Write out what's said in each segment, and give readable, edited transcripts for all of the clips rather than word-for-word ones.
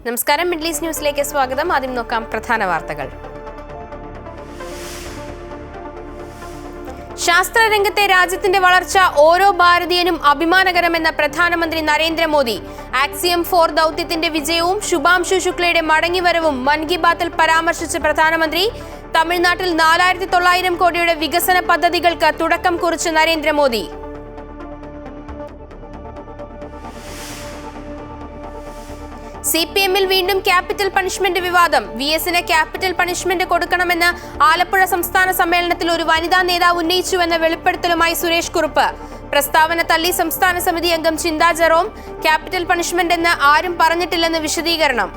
നമസ്കാരം, middle east ന്യൂസിലേക്ക് സ്വാഗതം. ആദ്യം നോക്കാം പ്രധാന വാർത്തകൾ. ശാസ്ത്രരംഗത്തെ രാജ്യത്തിന്റെ വളർച്ച ഓരോ ഭാരതീയനും അഭിമാനകരമെന്ന പ്രധാനമന്ത്രി നരേന്ദ്രമോദി. ആക്സിയം 4 ദൗത്യത്തിന്റെ വിജയവും ശുഭാംശു ശുക്ലയുടെ മടങ്ങിവരവും മൻ കി ബാത്തിൽ പരാമർശിച്ച പ്രധാനമന്ത്രി തമിഴ്നാട്ടിൽ 4900 കോടിയുടെ വികസന പദ്ധതികൾക്ക് തുടക്കം കുറിച്ച് നരേന്ദ്രമോദി. CPM-ൽ വീണ്ടും ക്യാപിറ്റൽ പണിഷ്മെന്റ് വിവാദം. VS-ന് ക്യാപിറ്റൽ പണിഷ്മെന്റ് കൊടുക്കണമെന്ന് ആലപ്പുഴ സംസ്ഥാന സമ്മേളനത്തിൽ ഒരു വനിതാ നേതാവ് ഉന്നയിച്ചുവെന്ന വെളിപ്പെടുത്തലുമായി സുരേഷ് കുറുപ്പ്. പ്രസ്താവന തള്ളി സംസ്ഥാന സമിതി അംഗം ചിന്താ ജെറോം. ക്യാപിറ്റൽ പണിഷ്മെന്റ് എന്ന് ആരും പറഞ്ഞിട്ടില്ലെന്ന് വിശദീകരണം.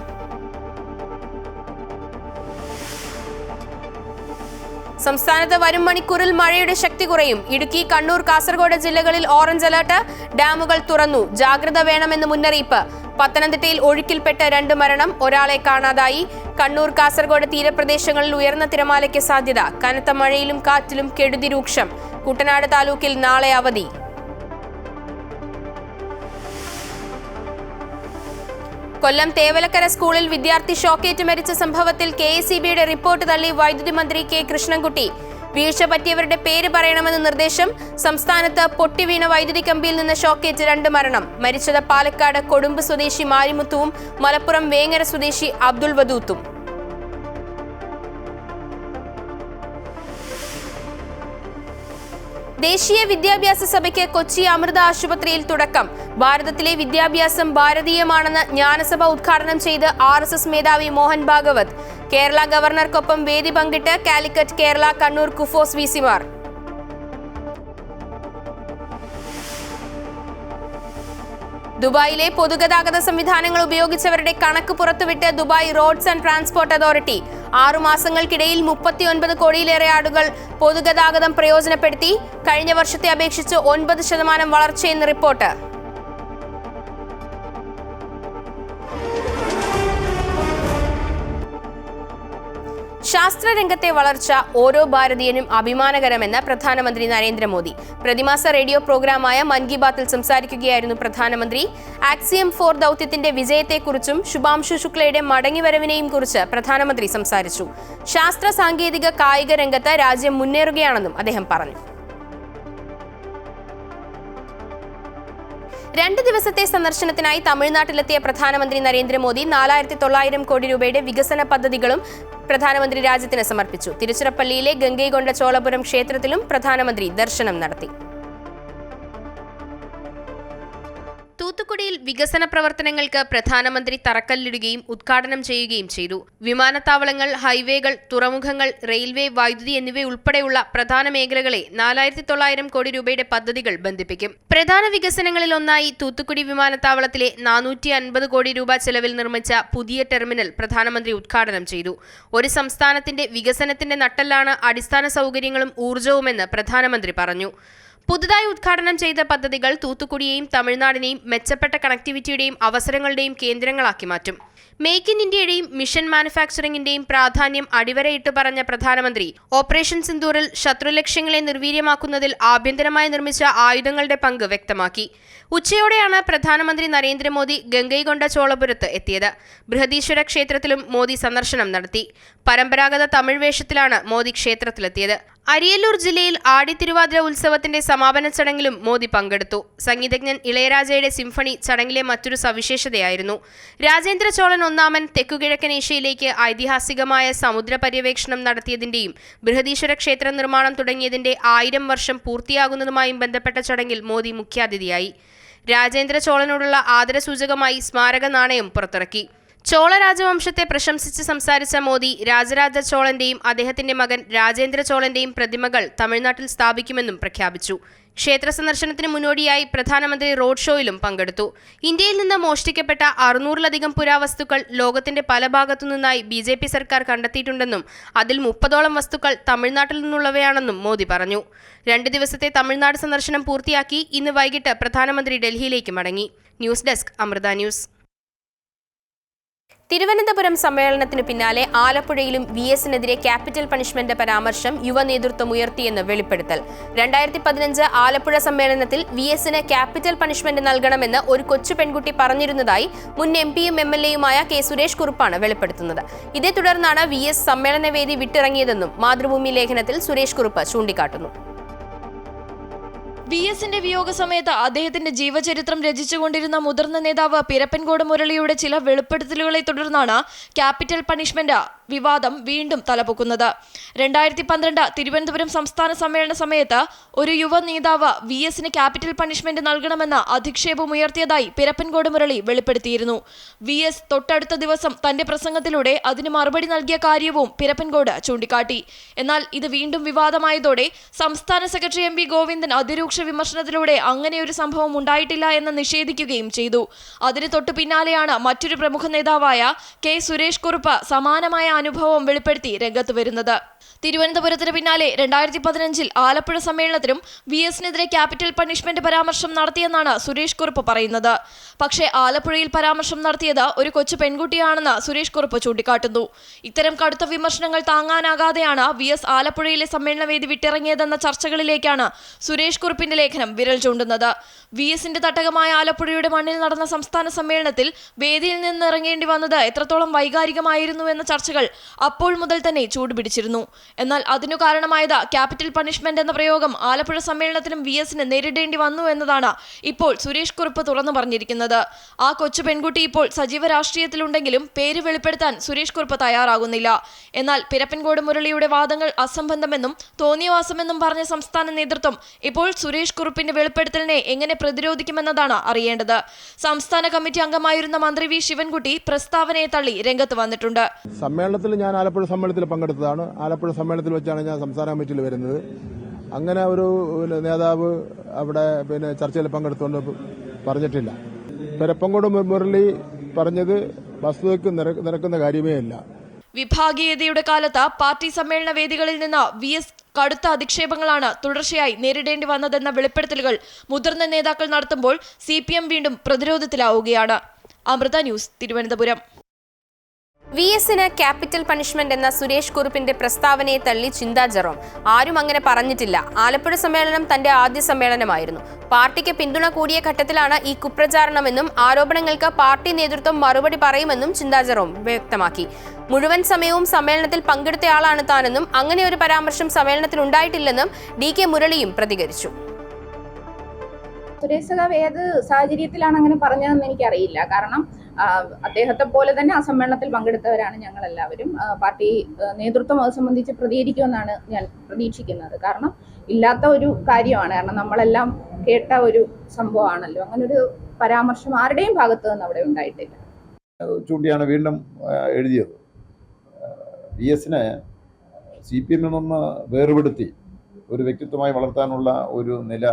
സംസ്ഥാനത്ത് വരും മണിക്കൂറിൽ മഴയുടെ ശക്തി കുറയും. ഇടുക്കി, കണ്ണൂർ, കാസർഗോഡ് ജില്ലകളിൽ ഓറഞ്ച് അലർട്ട്. ഡാമുകൾ തുറന്നു. ജാഗ്രത വേണമെന്ന് മുന്നറിയിപ്പ്. പത്തനംതിട്ടയിൽ ഒഴുക്കിൽപ്പെട്ട 2 മരണം, ഒരാളെ കാണാതായി. കണ്ണൂർ, കാസർഗോഡ് തീരപ്രദേശങ്ങളിൽ ഉയർന്ന തിരമാലയ്ക്ക് സാധ്യത. കനത്ത മഴയിലും കാറ്റിലും കെടുതി രൂക്ഷം. കുട്ടനാട് താലൂക്കിൽ നാളെ അവധി. കൊല്ലം തേവലക്കര സ്കൂളിൽ വിദ്യാർത്ഥി ഷോക്കേറ്റ് മരിച്ച സംഭവത്തിൽ KSEBയുടെ റിപ്പോർട്ട് തള്ളി വൈദ്യുതി മന്ത്രി K. കൃഷ്ണൻകുട്ടി. വീഴ്ച പറ്റിയവരുടെ പേര് പറയണമെന്ന് നിർദ്ദേശം. സംസ്ഥാനത്ത് പൊട്ടിവീണ വൈദ്യുതി കമ്പിയിൽ നിന്ന് ഷോക്കേറ്റ് 2 മരണം. മരിച്ചത് പാലക്കാട് കൊടുമ്പ് സ്വദേശി മാരിമുത്തുവും മലപ്പുറം വേങ്ങര സ്വദേശി അബ്ദുൾ വദൂത്തും. ദേശീയ വിദ്യാഭ്യാസ സഭയ്ക്ക് കൊച്ചി അമൃത ആശുപത്രിയിൽ തുടക്കം. ഭാരതത്തിലെ വിദ്യാഭ്യാസം ഭാരതീയമാണെന്ന് ജ്ഞാനസഭ ഉദ്ഘാടനം ചെയ്ത് RSS മേധാവി മോഹൻ ഭാഗവത്. കേരള ഗവർണർക്കൊപ്പം വേദി പങ്കിട്ട് കാലിക്കറ്റ്, കേരള, കണ്ണൂർ, കുഫോസ് VC-മാർ. ദുബായിലെ പൊതുഗതാഗത സംവിധാനങ്ങൾ ഉപയോഗിച്ചവരുടെ കണക്ക് പുറത്തുവിട്ട് Dubai roads and transport Authority. 6 മാസങ്ങൾക്കിടയിൽ 39 കോടിയിലേറെ ആളുകൾ പൊതുഗതാഗതം പ്രയോജനപ്പെടുത്തി. കഴിഞ്ഞ വർഷത്തെ അപേക്ഷിച്ച് 9% വളർച്ചയെന്ന് റിപ്പോർട്ട്. ശാസ്ത്രരംഗത്തെ വളർച്ച ഓരോ ഭാരതീയനും അഭിമാനകരമെന്ന് പ്രധാനമന്ത്രി നരേന്ദ്രമോദി. പ്രതിമാസ റേഡിയോ പ്രോഗ്രാമായ മൻ കി ബാത്തിൽ സംസാരിക്കുകയായിരുന്നു പ്രധാനമന്ത്രി. ആക്സിയം 4 ദൗത്യത്തിന്റെ വിജയത്തെക്കുറിച്ചും ശുഭാംശു ശുക്ലയുടെ മടങ്ങിവരവിനെയും കുറിച്ച് പ്രധാനമന്ത്രി സംസാരിച്ചു. ശാസ്ത്ര, സാങ്കേതിക, കായിക രംഗത്ത് രാജ്യം മുന്നേറുകയാണെന്നും അദ്ദേഹം പറഞ്ഞു. 2 ദിവസത്തെ സന്ദർശനത്തിനായി തമിഴ്നാട്ടിലെത്തിയ പ്രധാനമന്ത്രി നരേന്ദ്രമോദി 4900 കോടി രൂപയുടെ വികസന പദ്ധതികളും പ്രധാനമന്ത്രി രാജ്യത്തിന് സമർപ്പിച്ചു. തിരുച്ചിറപ്പള്ളിയിലെ ഗംഗൈകൊണ്ട ചോളപുരം ക്ഷേത്രത്തിലും പ്രധാനമന്ത്രി ദർശനം നടത്തി. തൂത്തുക്കുടിയിൽ വികസന പ്രവർത്തനങ്ങൾക്ക് പ്രധാനമന്ത്രി തറക്കല്ലിടുകയും ഉദ്ഘാടനം ചെയ്യുകയും ചെയ്തു. വിമാനത്താവളങ്ങൾ, ഹൈവേകൾ, തുറമുഖങ്ങൾ, റെയിൽവേ, വൈദ്യുതി എന്നിവയുൾപ്പെടെയുള്ള പ്രധാന മേഖലകളെ 4900 കോടി രൂപയുടെ പദ്ധതികൾ ബന്ധിപ്പിക്കും. പ്രധാന വികസനങ്ങളിലൊന്നായി തൂത്തുക്കുടി വിമാനത്താവളത്തിലെ 450 കോടി രൂപ ചെലവിൽ നിർമ്മിച്ച പുതിയ ടെർമിനൽ പ്രധാനമന്ത്രി ഉദ്ഘാടനം ചെയ്തു. ഒരു സംസ്ഥാനത്തിന്റെ വികസനത്തിന്റെ നട്ടെല്ലാണ് അടിസ്ഥാന സൗകര്യങ്ങളും ഊർജ്ജവുമെന്ന് പ്രധാനമന്ത്രി പറഞ്ഞു. പുതുതായി ഉദ്ഘാടനം ചെയ്ത പദ്ധതികൾ തൂത്തുക്കുടിയെയും തമിഴ്നാടിനെയും മെച്ചപ്പെട്ട കണക്ടിവിറ്റിയുടെയും അവസരങ്ങളുടെയും കേന്ദ്രങ്ങളാക്കി മാറ്റും. മേക്ക് ഇൻ ഇന്ത്യയുടെയും മിഷൻ മാനുഫാക്ചറിംഗിന്റെയും പ്രാധാന്യം അടിവരയിട്ട് പറഞ്ഞ പ്രധാനമന്ത്രി ഓപ്പറേഷൻ സിന്ദൂറിൽ ശത്രുലക്ഷ്യങ്ങളെ നിർവീര്യമാക്കുന്നതിൽ ആഭ്യന്തരമായി നിർമ്മിച്ച ആയുധങ്ങളുടെ പങ്ക് വ്യക്തമാക്കി. ഉച്ചയോടെയാണ് പ്രധാനമന്ത്രി നരേന്ദ്രമോദി ഗംഗൈകൊണ്ട ചോളപുരത്ത് എത്തിയത്. ബൃഹദീശ്വര ക്ഷേത്രത്തിലും മോദി സന്ദർശനം നടത്തി. പരമ്പരാഗത തമിഴ് വേഷത്തിലാണ് മോദി ക്ഷേത്രത്തിലെത്തിയത്. അരിയല്ലൂർ ജില്ലയിൽ ആടിത്തിരുവാതിര ഉത്സവത്തിന്റെ സമാപന ചടങ്ങിലും മോദി പങ്കെടുത്തു. സംഗീതജ്ഞൻ ഇളയരാജയുടെ സിംഫണി ചടങ്ങിലെ മറ്റൊരു സവിശേഷതയായിരുന്നു. രാജേന്ദ്ര ചോളൻ ഒന്നാമൻ തെക്കുകിഴക്കൻ ഏഷ്യയിലേക്ക് ഐതിഹാസികമായ സമുദ്ര പര്യവേക്ഷണം നടത്തിയതിന്റെയും ബൃഹദീശ്വര ക്ഷേത്ര നിർമ്മാണം തുടങ്ങിയതിന്റെ 1000 വർഷം പൂർത്തിയാകുന്നതുമായും ബന്ധപ്പെട്ട ചടങ്ങിൽ മോദി മുഖ്യാതിഥിയായി. രാജേന്ദ്ര ചോളനോടുള്ള ആദരസൂചകമായി സ്മാരക നാണയം പുറത്തിറക്കി. ചോള രാജവംശത്തെ പ്രശംസിച്ച് സംസാരിച്ച മോദി രാജരാജ ചോളന്റെയും അദ്ദേഹത്തിന്റെ മകൻ രാജേന്ദ്ര ചോളന്റെയും പ്രതിമകൾ തമിഴ്നാട്ടിൽ സ്ഥാപിക്കുമെന്നും പ്രഖ്യാപിച്ചു. ക്ഷേത്ര സന്ദർശനത്തിന് മുന്നോടിയായി പ്രധാനമന്ത്രി റോഡ് ഷോയിലും പങ്കെടുത്തു. ഇന്ത്യയിൽ നിന്ന് മോഷ്ടിക്കപ്പെട്ട 600-ലധികം പുരാവസ്തുക്കൾ ലോകത്തിന്റെ പല ഭാഗത്തുനിന്നായി BJP സർക്കാർ കണ്ടെത്തിയിട്ടുണ്ടെന്നും അതിൽ 30ഓളം വസ്തുക്കൾ തമിഴ്നാട്ടിൽ നിന്നുള്ളവയാണെന്നും മോദി പറഞ്ഞു. 2 ദിവസത്തെ തമിഴ്നാട് സന്ദർശനം പൂർത്തിയാക്കി ഇന്ന് വൈകിട്ട് പ്രധാനമന്ത്രി ഡൽഹിയിലേക്ക് മടങ്ങി. News desk, Amrita News. Thiruvananthapuram സമ്മേളനത്തിനു പിന്നാലെ ആലപ്പുഴയിലും VS-നെതിരെ ക്യാപിറ്റൽ പണിഷ്മെന്റ് പരാമർശം യുവ നേതൃത്വം ഉയർത്തിയെന്ന് വെളിപ്പെടുത്തൽ. 2015 ആലപ്പുഴ സമ്മേളനത്തിൽ VS-ന് ക്യാപിറ്റൽ പണിഷ്മെന്റ് നൽകണമെന്ന് ഒരു കൊച്ചു പെൺകുട്ടി പറഞ്ഞിരുന്നതായി മുൻ MP-യും MLA-യുമായ K. സുരേഷ് കുറുപ്പാണ് വെളിപ്പെടുത്തുന്നത്. ഇതേ തുടർന്നാണ് VS സമ്മേളനവേദി വിട്ടിറങ്ങിയതെന്നും മാതൃഭൂമി ലേഖനത്തിൽ സുരേഷ് കുറുപ്പ് ചൂണ്ടിക്കാട്ടുന്നു. VS-ന്റെ വിയോഗ സമയത്ത് അദ്ദേഹത്തിന്റെ ജീവചരിത്രം രചിച്ചുകൊണ്ടിരുന്ന മുതിർന്ന നേതാവ് പിരപ്പൻകോട് മുരളിയുടെ ചില വെളിപ്പെടുത്തലുകളെ തുടർന്നാണ് ക്യാപിറ്റൽ പണിഷ്മെന്റ് വിവാദം വീണ്ടും തലപൊക്കുന്നത്. 2012 തിരുവനന്തപുരം സംസ്ഥാന സമ്മേളന സമയത്ത് ഒരു യുവ നേതാവ് VS-ന് ക്യാപിറ്റൽ പണിഷ്മെന്റ് നൽകണമെന്ന് അധിക്ഷേപമുയർത്തിയതായി പിരപ്പൻകോട് മുരളി വെളിപ്പെടുത്തിയിരുന്നു. VS തൊട്ടടുത്ത ദിവസം തന്റെ പ്രസംഗത്തിലൂടെ അതിന് മറുപടി നൽകിയ കാര്യവും പിരപ്പൻകോട് ചൂണ്ടിക്കാട്ടി. എന്നാൽ ഇത് വീണ്ടും വിവാദമായതോടെ സംസ്ഥാന സെക്രട്ടറി MV ഗോവിന്ദൻ അതിരൂക്ഷ വിമർശനത്തിലൂടെ അങ്ങനെയൊരു സംഭവം ഉണ്ടായിട്ടില്ല എന്ന് നിഷേധിക്കുകയും ചെയ്തു. അതിന് തൊട്ടു പിന്നാലെയാണ് മറ്റൊരു പ്രമുഖ നേതാവായ K. സുരേഷ് കുറുപ്പ് സമാനമായ അനുഭവം വെളിപ്പെടുത്തി രംഗത്ത് വരുന്നത്. തിരുവനന്തപുരത്തിന് പിന്നാലെ 2015 ആലപ്പുഴ സമ്മേളനത്തിലും VS-നെതിരെ ക്യാപിറ്റൽ പണിഷ്മെന്റ് പരാമർശം നടത്തിയെന്നാണ് സുരേഷ് കുറുപ്പ് പറയുന്നത്. പക്ഷേ ആലപ്പുഴയിൽ പരാമർശം നടത്തിയത് ഒരു കൊച്ചു പെൺകുട്ടിയാണെന്ന് സുരേഷ് കുറുപ്പ് ചൂണ്ടിക്കാട്ടുന്നു. ഇത്തരം കടുത്ത വിമർശനങ്ങൾ താങ്ങാനാകാതെയാണ് VS ആലപ്പുഴയിലെ സമ്മേളനവേദി വിട്ടിറങ്ങിയതെന്ന ചർച്ചകളിലേക്കാണ് സുരേഷ് കുറുപ്പിന്റെ ലേഖനം വിരൽ ചൂണ്ടുന്നത്. VS-ന്റെ തട്ടകമായ ആലപ്പുഴയുടെ മണ്ണിൽ നടന്ന സംസ്ഥാന സമ്മേളനത്തിൽ വേദിയിൽ നിന്ന് ഇറങ്ങേണ്ടി വന്നത് എത്രത്തോളം വൈകാരികമായിരുന്നു എന്ന ചർച്ചകൾ അപ്പോൾ മുതൽ തന്നെ ചൂടുപിടിച്ചിരുന്നു. എന്നാൽ അതിനു കാരണമായത് ക്യാപിറ്റൽ പണിഷ്മെന്റ് എന്ന പ്രയോഗം ആലപ്പുഴ സമ്മേളനത്തിലും VS-ന് നേരിടേണ്ടി വന്നു എന്നതാണ് ഇപ്പോൾ സുരേഷ് കുറുപ്പ് തുറന്നു പറഞ്ഞിരിക്കുന്നത്. ആ കൊച്ചു പെൺകുട്ടി ഇപ്പോൾ സജീവ രാഷ്ട്രീയത്തിലുണ്ടെങ്കിലും പേര് വെളിപ്പെടുത്താൻ സുരേഷ് കുറുപ്പ് തയ്യാറാകുന്നില്ല. എന്നാൽ പിരപ്പൻകോട് മുരളിയുടെ വാദങ്ങൾ അസംബന്ധമെന്നും തോന്നിയവാസമെന്നും പറഞ്ഞ സംസ്ഥാന നേതൃത്വം ഇപ്പോൾ സുരേഷ് കുറുപ്പിന്റെ വെളിപ്പെടുത്തലിനെ എങ്ങനെ പ്രതിരോധിക്കുമെന്നതാണ് അറിയേണ്ടത്. സംസ്ഥാന കമ്മിറ്റി അംഗമായിരുന്ന മന്ത്രി V. ശിവൻകുട്ടി പ്രസ്താവനയെ തള്ളി രംഗത്ത് വന്നിട്ടുണ്ട്. സമ്മേളനത്തിൽ ഞാൻ ആലപ്പുഴ സമ്മേളനത്തിൽ പങ്കെടുത്തതാണ്. ആലപ്പുഴ സമ്മേളനത്തിൽ വെച്ചാണ് ഞാൻ സംസ്ഥാന കമ്മിറ്റിയിൽ വരുന്നത്. അങ്ങനെ ഒരു നേതാവ് അവിടെ ചർച്ചയിൽ പങ്കെടുത്തുകൊണ്ട് പറഞ്ഞിട്ടില്ല. പിരപ്പൻകോട് മുരളി പറഞ്ഞത് വസ്തുതയ്ക്ക് നിരക്കുന്ന കാര്യമേ അല്ല. വിഭാഗീയതയുടെ കാലത്ത് പാർട്ടി സമ്മേളന വേദികളിൽ നിന്ന് VS കടുത്ത അധിക്ഷേപങ്ങളാണ് തുടർച്ചയായി നേരിടേണ്ടി വന്നതെന്ന വെളിപ്പെടുത്തലുകൾ മുതിർന്ന നേതാക്കൾ നടത്തുമ്പോൾ CPM വീണ്ടും പ്രതിരോധത്തിലാവുകയാണ്. അമൃത ന്യൂസ്, തിരുവനന്തപുരം. VS-ന് ക്യാപിറ്റൽ പണിഷ്മെന്റ് എന്ന സുരേഷ് കുറുപ്പിന്റെ പ്രസ്താവനയെ തള്ളി ചിന്താ ജെറോം. ആരും അങ്ങനെ പറഞ്ഞിട്ടില്ല. ആലപ്പുഴ സമ്മേളനം തന്റെ ആദ്യ സമ്മേളനമായിരുന്നു. പാർട്ടിക്ക് പിന്തുണ കൂടിയ ഘട്ടത്തിലാണ് ഈ കുപ്രചാരണമെന്നും ആരോപണങ്ങൾക്ക് പാർട്ടി നേതൃത്വം മറുപടി പറയുമെന്നും ചിന്താ ജെറോം വ്യക്തമാക്കി. മുഴുവൻ സമയവും സമ്മേളനത്തിൽ പങ്കെടുത്തയാളാണ് താനെന്നും അങ്ങനെ ഒരു പരാമർശം സമ്മേളനത്തിൽ ഉണ്ടായിട്ടില്ലെന്നും DK മുരളിയും പ്രതികരിച്ചു. സുരേഷ് സഖാവ് ഏത് സാഹചര്യത്തിലാണ് അങ്ങനെ പറഞ്ഞതെന്ന് എനിക്കറിയില്ല. കാരണം അദ്ദേഹത്തെ പോലെ തന്നെ ആ സമ്മേളനത്തിൽ പങ്കെടുത്തവരാണ് ഞങ്ങളെല്ലാവരും. പാർട്ടി നേതൃത്വം അത് സംബന്ധിച്ച് പ്രതികരിക്കുമെന്നാണ് ഞാൻ പ്രതീക്ഷിക്കുന്നത്. കാരണം ഇല്ലാത്ത ഒരു കാര്യമാണ്. കാരണം നമ്മളെല്ലാം കേട്ട ഒരു സംഭവമാണല്ലോ. അങ്ങനൊരു പരാമർശം ആരുടെയും ഭാഗത്ത് നിന്ന് അവിടെ ഉണ്ടായിട്ടില്ല. ചൂണ്ടിയാണ് വീണ്ടും എഴുതിയത്. VS-നെ CPM-ൽ നിന്ന് വേർപെടുത്തി ഒരു വ്യക്തിത്വമായി വളർത്താനുള്ള ഒരു നില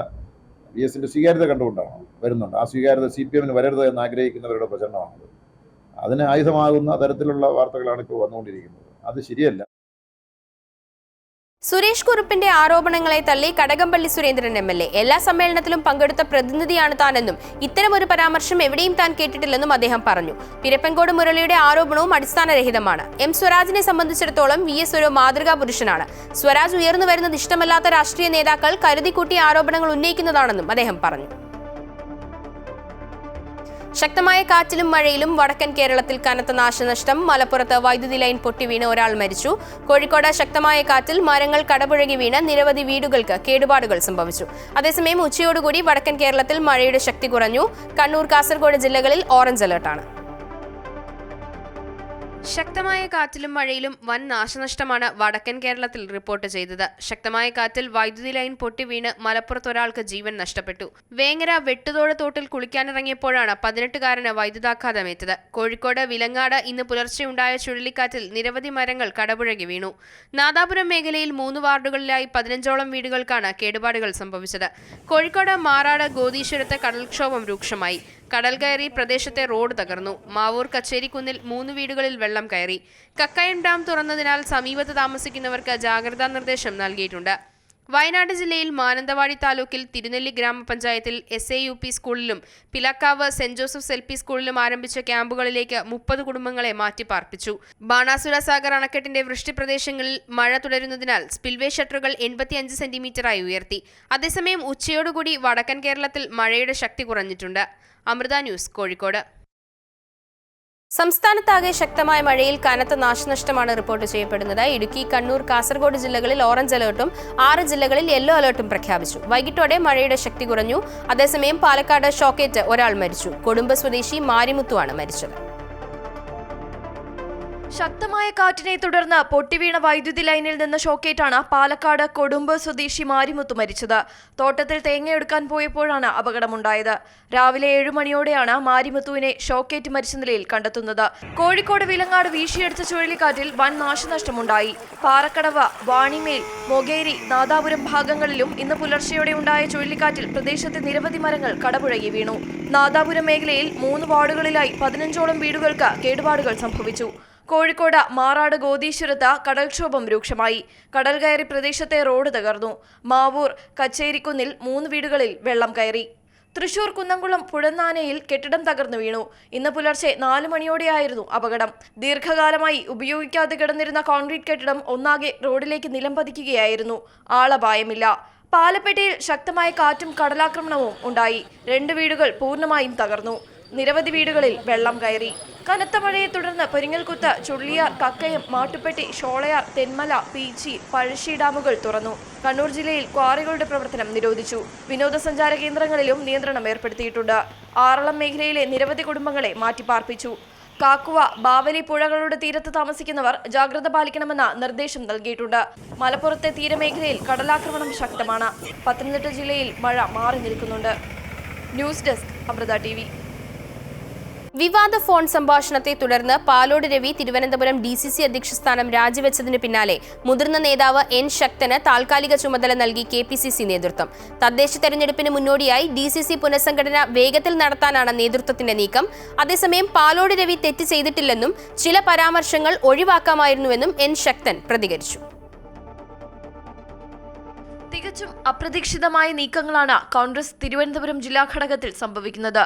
VS-ന്റെ സ്വീകാര്യത കണ്ടുകൊണ്ടാണ് വരുന്നുണ്ട്. ആ സ്വീകാര്യത CPM-ന് വരരുത് എന്ന് ആഗ്രഹിക്കുന്നവരുടെ പ്രചരണമാണത്. അതിന് ആയുധമാകുന്ന തരത്തിലുള്ള വാർത്തകളാണ് ഇപ്പോൾ വന്നുകൊണ്ടിരിക്കുന്നത്. അത് ശരിയല്ല. സുരേഷ് കുറുപ്പിന്റെ ആരോപണങ്ങളെ തള്ളി കടകംപള്ളി സുരേന്ദ്രൻ MLA എല്ലാ സമ്മേളനത്തിലും പങ്കെടുത്ത പ്രതിനിധിയാണ് താനെന്നും ഇത്തരമൊരു പരാമർശം എവിടെയും താൻ കേട്ടിട്ടില്ലെന്നും അദ്ദേഹം പറഞ്ഞു. പിരപ്പൻകോട് മുരളിയുടെ ആരോപണവും അടിസ്ഥാനരഹിതമാണ്. M. സ്വരാജിനെ സംബന്ധിച്ചിടത്തോളം VS ഒരു മാതൃകാ പുരുഷനാണ്. സ്വരാജ് ഉയർന്നു വരുന്നത് ഇഷ്ടമല്ലാത്ത രാഷ്ട്രീയ നേതാക്കൾ കരുതിക്കൂട്ടിയ ആരോപണങ്ങൾ ഉന്നയിക്കുന്നതാണെന്നും അദ്ദേഹം പറഞ്ഞു. ശക്തമായ കാറ്റിലും മഴയിലും വടക്കൻ കേരളത്തിൽ കനത്ത നാശനഷ്ടം. മലപ്പുറത്ത് വൈദ്യുതി ലൈൻ പൊട്ടിവീണ് ഒരാൾ മരിച്ചു. കോഴിക്കോട് ശക്തമായ കാറ്റിൽ മരങ്ങൾ കടപുഴകി വീണ് നിരവധി വീടുകൾക്ക് കേടുപാടുകൾ സംഭവിച്ചു. അതേസമയം ഉച്ചയോടുകൂടി വടക്കൻ കേരളത്തിൽ മഴയുടെ ശക്തി കുറഞ്ഞു. കണ്ണൂർ, കാസർഗോഡ് ജില്ലകളിൽ ഓറഞ്ച് അലർട്ടാണ്. ശക്തമായ കാറ്റിലും മഴയിലും വൻ നാശനഷ്ടമാണ് വടക്കൻ കേരളത്തിൽ റിപ്പോർട്ട് ചെയ്തത്. ശക്തമായ കാറ്റിൽ വൈദ്യുതി ലൈൻ പൊട്ടി വീണ് മലപ്പുറത്ത് ഒരാൾക്ക് ജീവൻ നഷ്ടപ്പെട്ടു. വേങ്ങര വെട്ടുതോട് തോട്ടിൽ കുളിക്കാനിറങ്ങിയപ്പോഴാണ് 18-കാരന് വൈദ്യുതാഘാതമേറ്റത്. കോഴിക്കോട് വിലങ്ങാട് ഇന്ന് പുലർച്ചെയുണ്ടായ ചുഴലിക്കാറ്റിൽ നിരവധി മരങ്ങൾ കടപുഴകി വീണു. നാദാപുരം മേഖലയിൽ 3 വാർഡുകളിലായി 15ഓളം വീടുകൾക്കാണ് കേടുപാടുകൾ സംഭവിച്ചത്. കോഴിക്കോട് മാറാട് ഗോദീശ്വരത്ത് കടൽക്ഷോഭം രൂക്ഷമായി. കടൽ കയറി പ്രദേശത്തെ റോഡ് തകർന്നു. മാവൂർ കച്ചേരിക്കുന്നിൽ 3 വീടുകളിൽ വെള്ളം കയറി. കക്കയം ഡാം തുറന്നതിനാൽ സമീപത്ത് താമസിക്കുന്നവർക്ക് ജാഗ്രതാ നിർദ്ദേശം നൽകിയിട്ടുണ്ട്. വയനാട് ജില്ലയിൽ മാനന്തവാടി താലൂക്കിൽ തിരുനെല്ലി ഗ്രാമപഞ്ചായത്തിൽ SAUP സ്കൂളിലും പിലക്കാവ് സെന്റ് ജോസഫ്സ് LP സ്കൂളിലും ആരംഭിച്ച ക്യാമ്പുകളിലേക്ക് 30 കുടുംബങ്ങളെ മാറ്റിപ്പാർപ്പിച്ചു. ബാണാസുര സാഗർ അണക്കെട്ടിന്റെ വൃഷ്ടിപ്രദേശങ്ങളിൽ മഴ തുടരുന്നതിനാൽ സ്പിൽവേ ഷട്ടറുകൾ 85 സെന്റിമീറ്ററായി ഉയർത്തി. അതേസമയം ഉച്ചയോടുകൂടി വടക്കൻ കേരളത്തിൽ മഴയുടെ ശക്തി കുറഞ്ഞിട്ടുണ്ട്. അമൃത ന്യൂസ്, കോഴിക്കോട്. സംസ്ഥാനത്താകെ ശക്തമായ മഴയിൽ കനത്ത നാശനഷ്ടമാണ് റിപ്പോർട്ട് ചെയ്യപ്പെടുന്നത്. ഇടുക്കി, കണ്ണൂർ, കാസർഗോഡ് ജില്ലകളിൽ ഓറഞ്ച് അലർട്ടും 6 ജില്ലകളിൽ യെല്ലോ അലർട്ടും പ്രഖ്യാപിച്ചു. വൈകിട്ടോടെ മഴയുടെ ശക്തി കുറഞ്ഞു. അതേസമയം പാലക്കാട് ഷോക്കേറ്റ് ഒരാൾ മരിച്ചു. കൊടുമ്പ് സ്വദേശി മാരിമുത്തുവാണ് മരിച്ചത്. ശക്തമായ കാറ്റിനെ തുടർന്ന് പൊട്ടിവീണ വൈദ്യുതി ലൈനിൽ നിന്ന് ഷോക്കേറ്റാണ് പാലക്കാട് കൊടുമ്പ് സ്വദേശി മാരിമുത്തു മരിച്ചത്. തോട്ടത്തിൽ തേങ്ങയെടുക്കാൻ പോയപ്പോഴാണ് അപകടമുണ്ടായത്. രാവിലെ 7 മണിയോടെയാണ് മാരിമുത്തുവിനെ ഷോക്കേറ്റ് മരിച്ച നിലയിൽ കണ്ടെത്തുന്നത്. കോഴിക്കോട് വിലങ്ങാട് വീശിയടിച്ച ചുഴലിക്കാറ്റിൽ വൻ നാശനഷ്ടമുണ്ടായി. പാറക്കടവ്, വാണിമേൽ, മൊകേരി, നാദാപുരം ഭാഗങ്ങളിലും ഇന്ന് പുലർച്ചെയോടെ ഉണ്ടായ ചുഴലിക്കാറ്റിൽ പ്രദേശത്തെ നിരവധി മരങ്ങൾ കടപുഴകി വീണു. നാദാപുരം മേഖലയിൽ 3 വാർഡുകളിലായി 15ഓളം വീടുകൾക്ക് കേടുപാടുകൾ സംഭവിച്ചു. കോഴിക്കോട് മാറാട് ഗോദീശ്വരത്ത് കടൽക്ഷോഭം രൂക്ഷമായി. കടൽ കയറി പ്രദേശത്തെ റോഡ് തകർന്നു. മാവൂർ കച്ചേരിക്കുന്നിൽ 3 വീടുകളിൽ വെള്ളം കയറി. തൃശൂർ കുന്നംകുളം പുഴന്നാനയിൽ കെട്ടിടം തകർന്നു വീണു. ഇന്ന് പുലർച്ചെ 4 മണിയോടെയായിരുന്നു അപകടം. ദീർഘകാലമായി ഉപയോഗിക്കാതെ കിടന്നിരുന്ന കോൺക്രീറ്റ് കെട്ടിടം ഒന്നാകെ റോഡിലേക്ക് നിലംപതിക്കുകയായിരുന്നു. ആളപായമില്ല. പാലപ്പെട്ടിയിൽ ശക്തമായ കാറ്റും കടലാക്രമണവും ഉണ്ടായി. 2 വീടുകൾ പൂർണ്ണമായും തകർന്നു. നിരവധി വീടുകളിൽ വെള്ളം കയറി. കനത്ത മഴയെ തുടർന്ന് പെരിങ്ങൽകുത്ത്, ചുള്ളിയാർ, കക്കയം, മാട്ടുപ്പെട്ടി, ഷോളയാർ, തെന്മല, പീച്ചി, പഴശ്ശി ഡാമുകൾ തുറന്നു. കണ്ണൂർ ജില്ലയിൽ ക്വാറികളുടെ പ്രവർത്തനം നിരോധിച്ചു. വിനോദസഞ്ചാര കേന്ദ്രങ്ങളിലും നിയന്ത്രണം ഏർപ്പെടുത്തിയിട്ടുണ്ട്. ആറളം മേഖലയിലെ നിരവധി കുടുംബങ്ങളെ മാറ്റിപ്പാർപ്പിച്ചു. കാക്കുവ, ബാവലി പുഴകളുടെ തീരത്ത് താമസിക്കുന്നവർ ജാഗ്രത പാലിക്കണമെന്ന നിർദ്ദേശം നൽകിയിട്ടുണ്ട്. മലപ്പുറത്തെ തീരമേഖലയിൽ കടലാക്രമണം ശക്തമാണ്. പത്തനംതിട്ട ജില്ലയിൽ മഴ മാറി നിൽക്കുന്നുണ്ട്. News desk, Amrita TV. വിവാദ ഫോൺ സംഭാഷണത്തെ തുടർന്ന് പാലോട് രവി തിരുവനന്തപുരം DCC അധ്യക്ഷ സ്ഥാനം രാജിവെച്ചതിന് പിന്നാലെ മുതിർന്ന നേതാവ് N ശക്തന് താൽക്കാലിക ചുമതല നൽകി KPCC നേതൃത്വം. തദ്ദേശ തെരഞ്ഞെടുപ്പിന് മുന്നോടിയായി DCC പുനഃസംഘടന വേഗത്തിൽ നടത്താനാണ് നേതൃത്വത്തിന്റെ നീക്കം. അതേസമയം പാലോട് രവി തെറ്റ് ചെയ്തിട്ടില്ലെന്നും ചില പരാമർശങ്ങൾ ഒഴിവാക്കാമായിരുന്നുവെന്നും N ശക്തൻ പ്രതികരിച്ചു. തികച്ചും അപ്രതീക്ഷിതമായ നീക്കങ്ങളാണ് കോൺഗ്രസ് തിരുവനന്തപുരം ജില്ലാ ഘടകത്തിൽ സംഭവിക്കുന്നത്.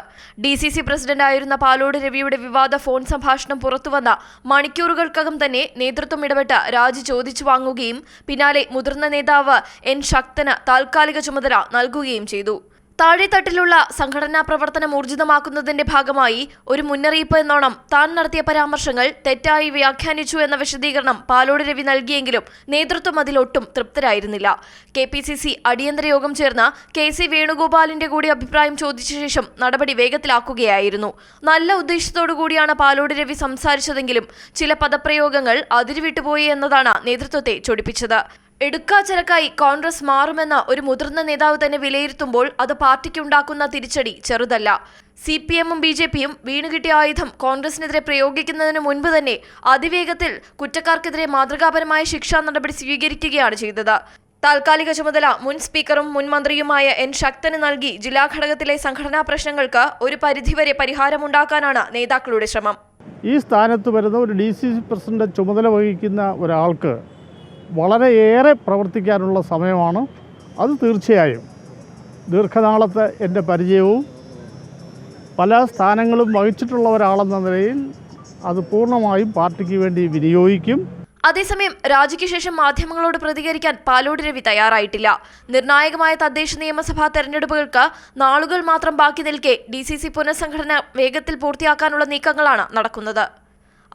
DCC പ്രസിഡന്റായിരുന്ന പാലോട് രവിയുടെ വിവാദ ഫോൺ സംഭാഷണം പുറത്തുവന്ന മണിക്കൂറുകൾക്കകം തന്നെ നേതൃത്വം ഇടപെട്ട് രാജി ചോദിച്ചു വാങ്ങുകയും പിന്നാലെ മുതിർന്ന നേതാവ് N ശക്തന് താൽക്കാലിക ചുമതല നൽകുകയും ചെയ്തു. താഴെത്തട്ടിലുള്ള സംഘടനാ പ്രവർത്തനം ഊർജിതമാക്കുന്നതിന്റെ ഭാഗമായി ഒരു മുന്നറിയിപ്പ് എന്നോണം താൻ നടത്തിയ പരാമർശങ്ങൾ തെറ്റായി വ്യാഖ്യാനിച്ചു എന്ന വിശദീകരണം പാലോട് രവി നൽകിയെങ്കിലും നേതൃത്വം അതിലൊട്ടും തൃപ്തരായിരുന്നില്ല. KPCC അടിയന്തര യോഗം ചേർന്ന് KC വേണുഗോപാലിന്റെ കൂടി അഭിപ്രായം ചോദിച്ച ശേഷം നടപടി വേഗത്തിലാക്കുകയായിരുന്നു. നല്ല ഉദ്ദേശത്തോടുകൂടിയാണ് പാലോട് രവി സംസാരിച്ചതെങ്കിലും ചില പദപ്രയോഗങ്ങൾ അതിരുവിട്ടുപോയി എന്നതാണ് നേതൃത്വത്തെ ചൊടിപ്പിച്ചത്. എടുക്കാച്ചരക്കായി കോൺഗ്രസ് മാറുമെന്ന് ഒരു മുതിർന്ന നേതാവ് തന്നെ വിലയിരുത്തുമ്പോൾ അത് പാർട്ടിക്കുണ്ടാക്കുന്ന തിരിച്ചടി ചെറുതല്ല. CPM-ഉം BJP-യും വീണുകിട്ടിയ ആയുധം കോൺഗ്രസിനെതിരെ പ്രയോഗിക്കുന്നതിന് മുൻപ് തന്നെ അതിവേഗത്തിൽ കുറ്റക്കാർക്കെതിരെ മാതൃകാപരമായ ശിക്ഷാ നടപടി സ്വീകരിക്കുകയാണ് ചെയ്തത്. താൽക്കാലിക ചുമതല മുൻ സ്പീക്കറും മുൻ മന്ത്രിയുമായ N ശക്തന് നൽകി ജില്ലാ ഘടകത്തിലെ സംഘടനാ പ്രശ്നങ്ങൾക്ക് ഒരു പരിധിവരെ പരിഹാരമുണ്ടാക്കാനാണ് നേതാക്കളുടെ ശ്രമം. ഈ സ്ഥാനത്ത് വരുന്ന ഒരു DCC പ്രസിഡന്റ് ചുമതല വഹിക്കുന്ന ഒരാൾക്ക് വളരെയേറെ പ്രവർത്തിക്കാനുള്ള സമയമാണ്. അത് തീർച്ചയായും ദീർഘനാളത്തെ എൻ്റെ പരിചയവും പല സ്ഥാനങ്ങളും വഹിച്ചിട്ടുള്ള ഒരാളെന്ന നിലയിൽ അത് പൂർണ്ണമായും പാർട്ടിക്ക് വേണ്ടി വിനിയോഗിക്കും. അതേസമയം രാജിക്ക് ശേഷം മാധ്യമങ്ങളോട് പ്രതികരിക്കാൻ പാലോട് രവി തയ്യാറായിട്ടില്ല. നിർണായകമായ തദ്ദേശ നിയമസഭാ തെരഞ്ഞെടുപ്പുകൾക്ക് നാളുകൾ മാത്രം ബാക്കി നിൽക്കെ DCC പുനഃസംഘടന വേഗത്തിൽ പൂർത്തിയാക്കാനുള്ള നീക്കങ്ങളാണ് നടക്കുന്നത്.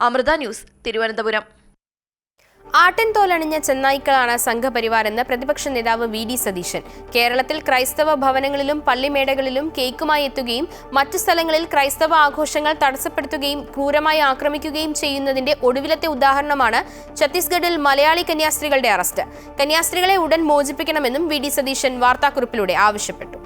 അമൃത ന്യൂസ്, തിരുവനന്തപുരം. ആട്ടിൻതോലണിഞ്ഞ ചെന്നായ്ക്കളാണ് സംഘപരിവാരെന്ന് പ്രതിപക്ഷ നേതാവ് VD സതീശൻ. കേരളത്തിൽ ക്രൈസ്തവ ഭവനങ്ങളിലും പള്ളിമേടകളിലും കേക്കുമായി എത്തുകയും മറ്റു സ്ഥലങ്ങളിൽ ക്രൈസ്തവ ആഘോഷങ്ങൾ തടസ്സപ്പെടുത്തുകയും ക്രൂരമായി ആക്രമിക്കുകയും ചെയ്യുന്നതിന്റെ ഒടുവിലത്തെ ഉദാഹരണമാണ് ഛത്തീസ്ഗഡിൽ മലയാളി കന്യാസ്ത്രീകളുടെ അറസ്റ്റ്. കന്യാസ്ത്രീകളെ ഉടൻ മോചിപ്പിക്കണമെന്നും VD സതീശൻ വാർത്താക്കുറിപ്പിലൂടെ ആവശ്യപ്പെട്ടു.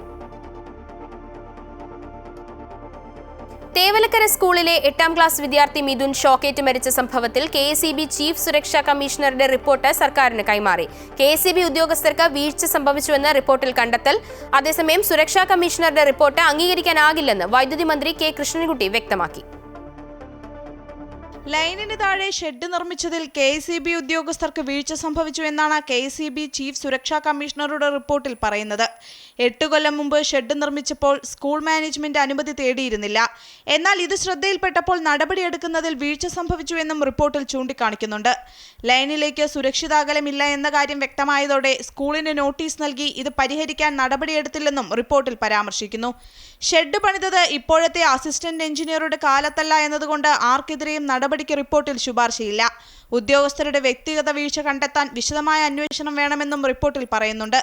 തേവലക്കര സ്കൂളിലെ 8ാം ക്ലാസ് വിദ്യാർത്ഥി മിഥുൻ ഷോക്കേറ്റ് മരിച്ച സംഭവത്തിൽ KSEB ചീഫ് സുരക്ഷാ കമ്മീഷണറുടെ റിപ്പോർട്ട് സർക്കാരിന് കൈമാറി. KSEB ഉദ്യോഗസ്ഥർക്ക് വീഴ്ച സംഭവിച്ചുവെന്ന് റിപ്പോർട്ടിൽ കണ്ടെത്തൽ. അതേസമയം സുരക്ഷാ കമ്മീഷണറുടെ റിപ്പോർട്ട് അംഗീകരിക്കാനാകില്ലെന്ന് വൈദ്യുതി മന്ത്രി K. കൃഷ്ണൻകുട്ടി വ്യക്തമാക്കി. ലൈനിന് താഴെ ഷെഡ് നിർമ്മിച്ചതിൽ KSEB ഉദ്യോഗസ്ഥർക്ക് വീഴ്ച സംഭവിച്ചു എന്നാണ് KSEB ചീഫ് സുരക്ഷാ കമ്മീഷണറുടെ റിപ്പോർട്ടിൽ പറയുന്നത്. 8 കൊല്ലം മുമ്പ് ഷെഡ് നിർമ്മിച്ചപ്പോൾ സ്കൂൾ മാനേജ്മെന്റ് അനുമതി തേടിയിരുന്നില്ല. എന്നാൽ ഇത് ശ്രദ്ധയിൽപ്പെട്ടപ്പോൾ നടപടിയെടുക്കുന്നതിൽ വീഴ്ച സംഭവിച്ചു എന്നും റിപ്പോർട്ടിൽ ചൂണ്ടിക്കാണിക്കുന്നുണ്ട്. ലൈനിലേക്ക് സുരക്ഷിത അകലമില്ല എന്ന കാര്യം വ്യക്തമായതോടെ സ്കൂളിന് നോട്ടീസ് നൽകി ഇത് പരിഹരിക്കാൻ നടപടിയെടുത്തില്ലെന്നും റിപ്പോർട്ടിൽ പരാമർശിക്കുന്നു. ഷെഡ് പണിതത് ഇപ്പോഴത്തെ അസിസ്റ്റന്റ് എഞ്ചിനീയറുടെ കാലത്തല്ല എന്നതുകൊണ്ട് ആർക്കെതിരെയും നടപടിക്ക് റിപ്പോർട്ടിൽ ശുപാർശയില്ല. ഉദ്യോഗസ്ഥരുടെ വ്യക്തിഗത വീഴ്ച കണ്ടെത്താൻ വിശദമായ അന്വേഷണം വേണമെന്നും റിപ്പോർട്ടിൽ പറയുന്നുണ്ട്.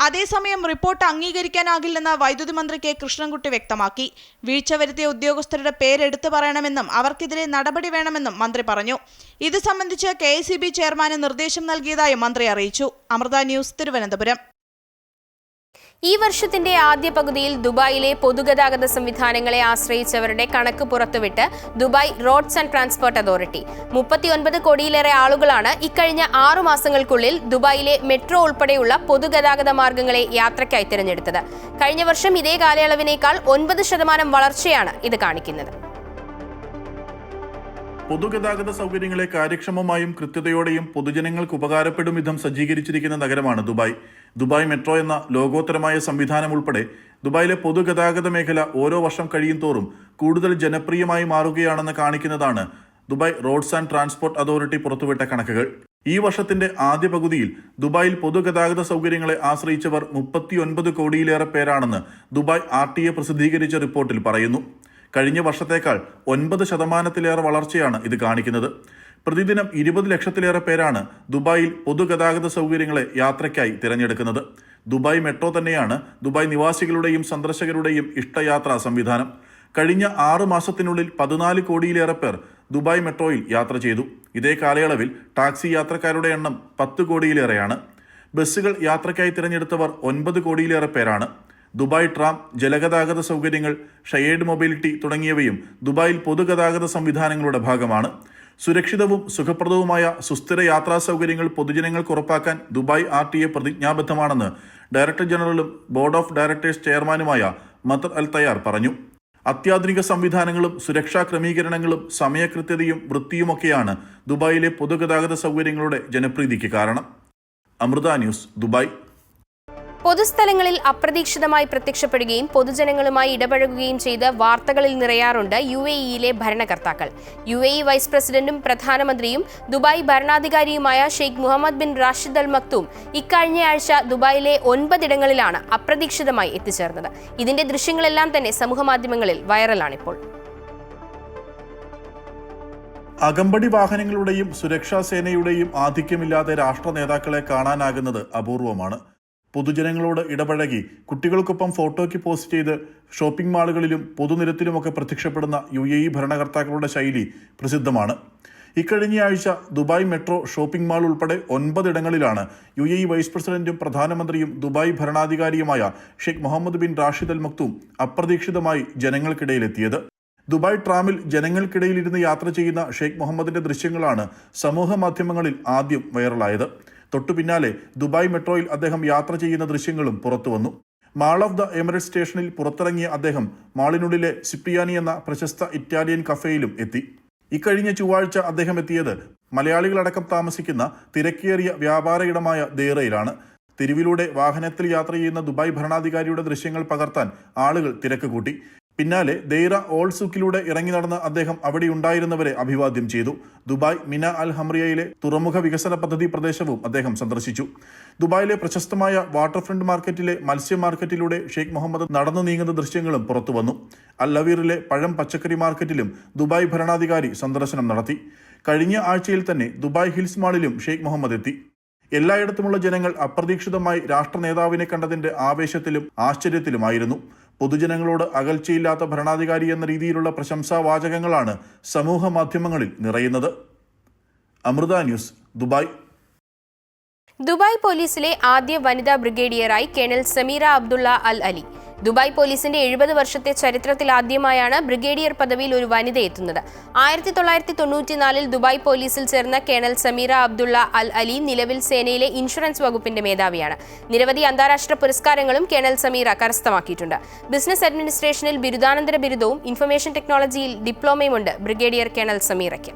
അതേസമയം റിപ്പോർട്ട് അംഗീകരിക്കാനാകില്ലെന്ന് വൈദ്യുതി മന്ത്രി K. കൃഷ്ണൻകുട്ടി വ്യക്തമാക്കി. വീഴ്ച വരുത്തിയ ഉദ്യോഗസ്ഥരുടെ പേരെടുത്തു പറയണമെന്നും അവർക്കെതിരെ നടപടി വേണമെന്നും മന്ത്രി പറഞ്ഞു. ഇത് സംബന്ധിച്ച് KSEB ചെയർമാന് നിർദ്ദേശം നൽകിയതായും മന്ത്രി അറിയിച്ചു. അമൃത ന്യൂസ്, തിരുവനന്തപുരം. ഈ വർഷത്തിന്റെ ആദ്യ പകുതിയിൽ ദുബായിലെ പൊതുഗതാഗത സംവിധാനങ്ങളെ ആശ്രയിച്ചവരുടെ കണക്ക് പുറത്തുവിട്ട് Dubai roads and transport Authority. 39 കോടിയിലേറെ ആളുകളാണ് ഇക്കഴിഞ്ഞ 6 മാസങ്ങൾക്കുള്ളിൽ ദുബായിലെ മെട്രോ ഉൾപ്പെടെയുള്ള പൊതുഗതാഗത മാർഗങ്ങളെ യാത്രയ്ക്കായി തിരഞ്ഞെടുത്തത്. കഴിഞ്ഞ വർഷം ഇതേ കാലയളവിനേക്കാൾ 9% വളർച്ചയാണ് ഇത് കാണിക്കുന്നത്. പൊതുഗതാഗത സൗകര്യങ്ങളെ കാര്യക്ഷമമായും കൃത്യതയോടെയും പൊതുജനങ്ങൾക്ക് ഉപകാരപ്പെടും വിധം സജ്ജീകരിച്ചിരിക്കുന്ന നഗരമാണ് ദുബായ്. ദുബായ് മെട്രോ എന്ന ലോകോത്തരമായ സംവിധാനം ഉൾപ്പെടെ ദുബായിലെ പൊതുഗതാഗത മേഖല ഓരോ വർഷം കഴിയും തോറും കൂടുതൽ ജനപ്രിയമായി മാറുകയാണെന്ന് കാണിക്കുന്നതാണ് Dubai roads and transport authority പുറത്തുവിട്ട കണക്കുകൾ. ഈ വർഷത്തിന്റെ ആദ്യ പകുതിയിൽ ദുബായിൽ പൊതുഗതാഗത സൗകര്യങ്ങളെ ആശ്രയിച്ചവർ 39 കോടിയിലേറെ പേരാണെന്ന് ദുബായ് RTA പ്രസിദ്ധീകരിച്ച റിപ്പോർട്ടിൽ പറയുന്നു. കഴിഞ്ഞ വർഷത്തേക്കാൾ 9% വളർച്ചയാണ് ഇത് കാണിക്കുന്നത്. പ്രതിദിനം 20 ലക്ഷത്തിലേറെ പേരാണ് ദുബായിൽ പൊതുഗതാഗത സൗകര്യങ്ങളെ യാത്രയ്ക്കായി തിരഞ്ഞെടുക്കുന്നത്. ദുബായ് മെട്രോ തന്നെയാണ് ദുബായ് നിവാസികളുടെയും സന്ദർശകരുടെയും ഇഷ്ടയാത്രാ സംവിധാനം. കഴിഞ്ഞ 6 മാസത്തിനുള്ളിൽ 14 കോടിയിലേറെ പേർ ദുബായ് മെട്രോയിൽ യാത്ര ചെയ്തു. ഇതേ കാലയളവിൽ ടാക്സി യാത്രക്കാരുടെ എണ്ണം 10 കോടിയിലേറെയാണ്. ബസ്സുകൾ യാത്രയ്ക്കായി തിരഞ്ഞെടുത്തവർ 9 കോടിയിലേറെ പേരാണ്. ദുബായ് ട്രാം, ജലഗതാഗത സൗകര്യങ്ങൾ, ഷെയർഡ് മൊബിലിറ്റി തുടങ്ങിയവയും ദുബായിൽ പൊതുഗതാഗത സംവിധാനങ്ങളുടെ ഭാഗമാണ്. സുരക്ഷിതവും സുഖപ്രദവുമായ സുസ്ഥിര യാത്രാ സൗകര്യങ്ങൾ പൊതുജനങ്ങൾക്ക് ഉറപ്പാക്കാൻ ദുബായ് RTA പ്രതിജ്ഞാബദ്ധമാണെന്ന് ഡയറക്ടർ ജനറലും ബോർഡ് ഓഫ് ഡയറക്ടേഴ്സ് ചെയർമാനുമായ മതർ അൽ തയ്യാർ പറഞ്ഞു. അത്യാധുനിക സംവിധാനങ്ങളും സുരക്ഷാ ക്രമീകരണങ്ങളും സമയകൃത്യതയും വൃത്തിയുമൊക്കെയാണ് ദുബായിലെ പൊതുഗതാഗത സൗകര്യങ്ങളുടെ ജനപ്രീതിക്ക് കാരണം. Amrita news, Dubai. പൊതുസ്ഥലങ്ങളിൽ അപ്രതീക്ഷിതമായി പ്രത്യക്ഷപ്പെടുകയും പൊതുജനങ്ങളുമായി ഇടപഴകുകയും ചെയ്ത് വാർത്തകളിൽ നിറയാറുണ്ട് UAE-ലെ ഭരണകർത്താക്കൾ. UAE വൈസ് പ്രസിഡന്റും പ്രധാനമന്ത്രിയും ദുബായ് ഭരണാധികാരിയുമായ Sheikh Mohammed bin Rashid Al Maktoum ഇക്കഴിഞ്ഞയാഴ്ച ദുബായിലെ 9 ഇടങ്ങളിലാണ് അപ്രതീക്ഷിതമായി എത്തിച്ചേർന്നത്. ഇതിന്റെ ദൃശ്യങ്ങളെല്ലാം തന്നെ സമൂഹമാധ്യമങ്ങളിൽ വൈറലാണിപ്പോൾ. അകമ്പടി വാഹനങ്ങളുടെയും സുരക്ഷാ സേനയുടെയും ആധിക്യമില്ലാതെ രാഷ്ട്ര നേതാക്കളെ കാണാനാകുന്നത് അപൂർവമാണ്. പൊതുജനങ്ങളോട് ഇടപഴകി കുട്ടികൾക്കൊപ്പം ഫോട്ടോയ്ക്ക് പോസ്റ്റ് ചെയ്ത് ഷോപ്പിംഗ് മാളുകളിലും പൊതുനിരത്തിലുമൊക്കെ പ്രത്യക്ഷപ്പെടുന്ന UAE ഭരണകർത്താക്കളുടെ ശൈലി പ്രസിദ്ധമാണ്. ഇക്കഴിഞ്ഞയാഴ്ച ദുബായ് മെട്രോ ഷോപ്പിംഗ് മാൾ ഉൾപ്പെടെ 9 ഇടങ്ങളിലാണ് UAE വൈസ് പ്രസിഡന്റും പ്രധാനമന്ത്രിയും ദുബായ് ഭരണാധികാരിയുമായ Sheikh Mohammed bin Rashid Al Maktoum അപ്രതീക്ഷിതമായി ജനങ്ങൾക്കിടയിലെത്തിയത്. ദുബായ് ട്രാമിൽ ജനങ്ങൾക്കിടയിലിരുന്ന് യാത്ര ചെയ്യുന്ന ഷെയ്ഖ് മുഹമ്മദിന്റെ ദൃശ്യങ്ങളാണ് സമൂഹ മാധ്യമങ്ങളിൽ ആദ്യം വൈറലായത്. തൊട്ടു പിന്നാലെ ദുബായ് മെട്രോയിൽ അദ്ദേഹം യാത്ര ചെയ്യുന്ന ദൃശ്യങ്ങളും പുറത്തുവന്നു. മാൾ ഓഫ് ദ എമിറേറ്റ്സ് സ്റ്റേഷനിൽ പുറത്തിറങ്ങിയ അദ്ദേഹം മാളിനുള്ളിലെ സിപ്രിയാനി എന്ന പ്രശസ്ത ഇറ്റാലിയൻ കഫേയിലും എത്തി. ഇക്കഴിഞ്ഞ ചൊവ്വാഴ്ച അദ്ദേഹം എത്തിയത് മലയാളികളടക്കം താമസിക്കുന്ന തിരക്കേറിയ വ്യാപാര ഇടമായ ദേറയിലാണ്. തെരുവിലൂടെ വാഹനത്തിൽ യാത്ര ചെയ്യുന്ന ദുബായ് ഭരണാധികാരിയുടെ ദൃശ്യങ്ങൾ പകർത്താൻ ആളുകൾ തിരക്ക് കൂട്ടി. പിന്നാലെ ദെയ്റ ഓൾഡ് സൂക്കിലൂടെ ഇറങ്ങി നടന്ന അദ്ദേഹം അവിടെ ഉണ്ടായിരുന്നവരെ അഭിവാദ്യം ചെയ്തു. ദുബായ് മിന അൽ ഹംറിയയിലെ തുറമുഖ വികസന പദ്ധതി പ്രദേശവും അദ്ദേഹം സന്ദർശിച്ചു. ദുബായിലെ പ്രശസ്തമായ വാട്ടർ ഫ്രണ്ട് മാർക്കറ്റിലെ മത്സ്യ മാർക്കറ്റിലൂടെ ഷെയ്ഖ് മുഹമ്മദ് നടന്നു നീങ്ങുന്ന ദൃശ്യങ്ങളും പുറത്തുവന്നു. അൽ അവീറിലെ പഴം പച്ചക്കറി മാർക്കറ്റിലും ദുബായ് ഭരണാധികാരി സന്ദർശനം നടത്തി. കഴിഞ്ഞ ആഴ്ചയിൽ തന്നെ ദുബായ് ഹിൽസ് മാളിലും ഷെയ്ഖ് മുഹമ്മദ് എത്തി. എല്ലായിടത്തുമുള്ള ജനങ്ങൾ അപ്രതീക്ഷിതമായി രാഷ്ട്ര നേതാവിനെ കണ്ടതിന്റെ ആവേശത്തിലും ആശ്ചര്യത്തിലുമായിരുന്നു. പൊതുജനങ്ങളോട് അകൽച്ചയില്ലാത്ത ഭരണാധികാരി എന്ന രീതിയിലുള്ള പ്രശംസാ വാചകങ്ങളാണ് സമൂഹ മാധ്യമങ്ങളിൽ നിറയുന്നത്. Amrita news, Dubai. ദുബായ് പോലീസിലെ ആദ്യ വനിതാ ബ്രിഗേഡിയറായി കേണൽ സമീറ അബ്ദുള്ള അൽ അലി. ദുബായ് പോലീസിന്റെ 70 വർഷത്തെ ചരിത്രത്തിൽ ആദ്യമായാണ് ബ്രിഗേഡിയർ പദവിയിൽ ഒരു വനിത എത്തുന്നത്. 1994 ദുബായ് പോലീസിൽ ചേർന്ന കേണൽ സമീറ അബ്ദുള്ള അൽ അലി നിലവിൽ സേനയിലെ ഇൻഷുറൻസ് വകുപ്പിന്റെ മേധാവിയാണ്. നിരവധി അന്താരാഷ്ട്ര പുരസ്കാരങ്ങളും കേണൽ സമീറ കരസ്ഥമാക്കിയിട്ടുണ്ട്. ബിസിനസ് അഡ്മിനിസ്ട്രേഷനിൽ ബിരുദാനന്തര ബിരുദവും ഇൻഫർമേഷൻ ടെക്നോളജിയിൽ ഡിപ്ലോമയുമുണ്ട് ബ്രിഗേഡിയർ കേണൽ സമീറയ്ക്ക്.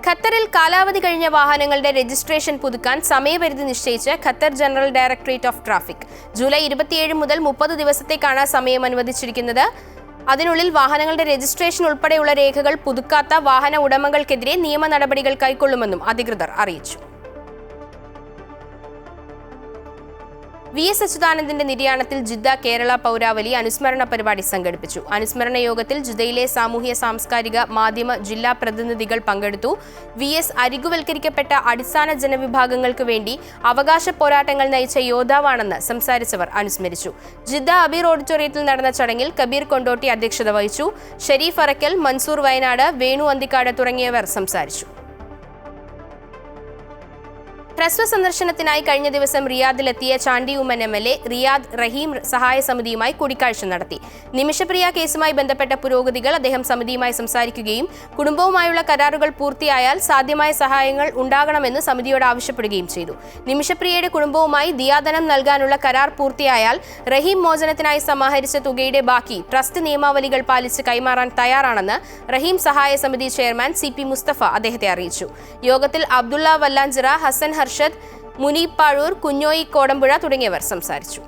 ഖത്തറിൽ കാലാവധി കഴിഞ്ഞ വാഹനങ്ങളുടെ രജിസ്ട്രേഷൻ പുതുക്കാൻ സമയപരിധി നിശ്ചയിച്ച് Qatar general directorate of traffic. July 27 മുതൽ 30 ദിവസത്തേക്കാണ് സമയം അനുവദിച്ചിരിക്കുന്നത്. അതിനുള്ളിൽ വാഹനങ്ങളുടെ രജിസ്ട്രേഷൻ ഉൾപ്പെടെയുള്ള രേഖകൾ പുതുക്കാത്ത വാഹന ഉടമകൾക്കെതിരെ നിയമ നടപടികൾ കൈക്കൊള്ളുമെന്നും അധികൃതർ അറിയിച്ചു. വി.എസ്. അച്യുതാനന്ദന്റെ നിര്യാണത്തിൽ ജിദ്ദ കേരള പൗരാവലി അനുസ്മരണ പരിപാടി സംഘടിപ്പിച്ചു. അനുസ്മരണ യോഗത്തിൽ ജിദ്ദയിലെ സാമൂഹ്യ സാംസ്കാരിക മാധ്യമ ജില്ലാ പ്രതിനിധികൾ പങ്കെടുത്തു. വി.എസ്. അരികുവൽക്കരിക്കപ്പെട്ട അടിസ്ഥാന ജനവിഭാഗങ്ങൾക്ക് വേണ്ടി അവകാശ പോരാട്ടങ്ങൾ നയിച്ച യോദ്ധാവാണെന്ന് സംസാരിച്ചവർ അനുസ്മരിച്ചു. ജിദ്ദ അബീർ ഓഡിറ്റോറിയത്തിൽ നടന്ന ചടങ്ങിൽ കബീർ കൊണ്ടോട്ടി അധ്യക്ഷത വഹിച്ചു. ഷരീഫ് അറക്കൽ, മൻസൂർ വയനാട്, വേണു അന്തിക്കാട് തുടങ്ങിയവർ സംസാരിച്ചു. ഹ്രസ്വ സന്ദർശനത്തിനായി കഴിഞ്ഞ ദിവസം റിയാദിലെത്തിയ ചാണ്ടി ഉമ്മൻ എം.എൽ.എ. റിയാദ് റഹീം സഹായ സമിതിയുമായി കൂടിക്കാഴ്ച നടത്തി. നിമിഷപ്രിയ കേസുമായി ബന്ധപ്പെട്ട പുരോഗതികൾ അദ്ദേഹം സമിതിയുമായി സംസാരിക്കുകയും കുടുംബവുമായുള്ള കരാറുകൾ പൂർത്തിയായാൽ സാധ്യമായ സഹായങ്ങൾ ഉണ്ടാകണമെന്ന് സമിതിയോട് ആവശ്യപ്പെടുകയും ചെയ്തു. നിമിഷപ്രിയയുടെ കുടുംബവുമായി ദിയാധനം നൽകാനുള്ള കരാർ പൂർത്തിയായാൽ റഹീം മോചനത്തിനായി സമാഹരിച്ച തുകയുടെ ബാക്കി ട്രസ്റ്റ് നിയമാവലികൾ പാലിച്ച് കൈമാറാൻ തയ്യാറാണെന്ന് റഹീം സഹായ സമിതി ചെയർമാൻ CP മുസ്തഫ അദ്ദേഹത്തെ അറിയിച്ചു. യോഗത്തിൽ അബ്ദുള്ള വല്ലാഞ്ചിറ, ഹസൻ ഹർഷദ്, മുനീബ് പാഴൂർ, കുഞ്ഞോയി കോടമ്പുഴ തുടങ്ങിയവർ സംസാരിച്ചു.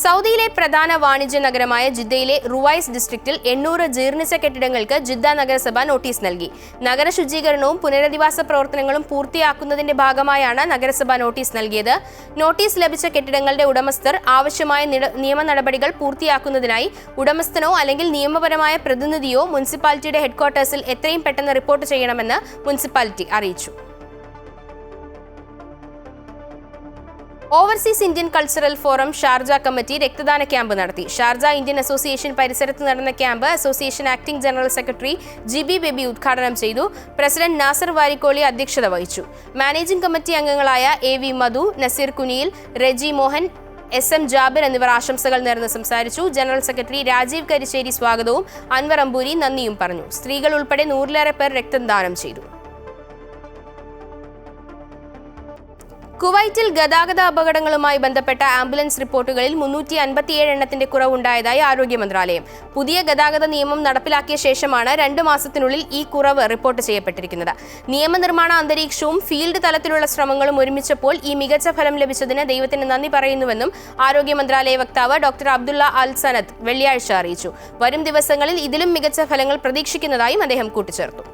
സൗദിയിലെ പ്രധാന വാണിജ്യ നഗരമായ ജിദ്ദയിലെ റുവൈസ് ഡിസ്ട്രിക്റ്റിൽ 800 ജീർണിച്ച കെട്ടിടങ്ങൾക്ക് ജിദ്ദ നഗരസഭ നോട്ടീസ് നൽകി. നഗര ശുചീകരണവും പുനരധിവാസ പ്രവർത്തനങ്ങളും പൂർത്തിയാക്കുന്നതിന്റെ ഭാഗമായാണ് നഗരസഭ നോട്ടീസ് നൽകിയത്. നോട്ടീസ് ലഭിച്ച കെട്ടിടങ്ങളുടെ ഉടമസ്ഥർ ആവശ്യമായ നിയമ നടപടികൾ പൂർത്തിയാക്കുന്നതിനായി ഉടമസ്ഥനോ അല്ലെങ്കിൽ നിയമപരമായ പ്രതിനിധിയോ മുനിസിപ്പാലിറ്റിയുടെ ഹെഡ്ക്വാർട്ടേഴ്സിൽ എത്രയും പെട്ടെന്ന് റിപ്പോർട്ട് ചെയ്യണമെന്ന് മുനിസിപ്പാലിറ്റി അറിയിച്ചു. Overseas Indian Cultural Forum Sharjah committee രക്തദാന ക്യാമ്പ് നടത്തി. ഷാർജ ഇന്ത്യൻ അസോസിയേഷൻ പരിസരത്ത് നടന്ന camp association acting general secretary GB Baby ഉദ്ഘാടനം ചെയ്തു. പ്രസിഡന്റ് നാസർ വാരിക്കോളി അധ്യക്ഷത വഹിച്ചു. മാനേജിംഗ് കമ്മിറ്റി അംഗങ്ങളായ AV മധു, നസീർ കുനിയിൽ, റെജി മോഹൻ, SM ജാബിർ എന്നിവർ ആശംസകൾ നേർന്ന് സംസാരിച്ചു. ജനറൽ സെക്രട്ടറി രാജീവ് കരിശ്ശേരി സ്വാഗതവും അൻവർ അമ്പൂരി നന്ദിയും പറഞ്ഞു. സ്ത്രീകൾ ഉൾപ്പെടെ 100-ലേറെ പേർ രക്തദാനം ചെയ്തു. കുവൈറ്റിൽ ഗതാഗത അപകടങ്ങളുമായി ബന്ധപ്പെട്ട ആംബുലൻസ് റിപ്പോർട്ടുകളിൽ 357 എണ്ണത്തിന്റെ കുറവുണ്ടായതായി ആരോഗ്യ മന്ത്രാലയം. പുതിയ ഗതാഗത നിയമം നടപ്പിലാക്കിയ ശേഷമാണ് 2 മാസത്തിനുള്ളിൽ ഈ കുറവ് റിപ്പോർട്ട് ചെയ്യപ്പെട്ടിരിക്കുന്നത്. നിയമനിർമ്മാണ അന്തരീക്ഷവും ഫീൽഡ് തലത്തിലുള്ള ശ്രമങ്ങളും ഒരുമിച്ചപ്പോൾ ഈ മികച്ച ഫലം ലഭിച്ചതിന് ദൈവത്തിന് നന്ദി പറയുന്നുവെന്നും ആരോഗ്യ മന്ത്രാലയ വക്താവ് ഡോക്ടർ അബ്ദുള്ള അൽ സനദ് വെള്ളിയാഴ്ച അറിയിച്ചു. വരും ദിവസങ്ങളിൽ ഇതിലും മികച്ച ഫലങ്ങൾ പ്രതീക്ഷിക്കുന്നതായും അദ്ദേഹം കൂട്ടിച്ചേർത്തു.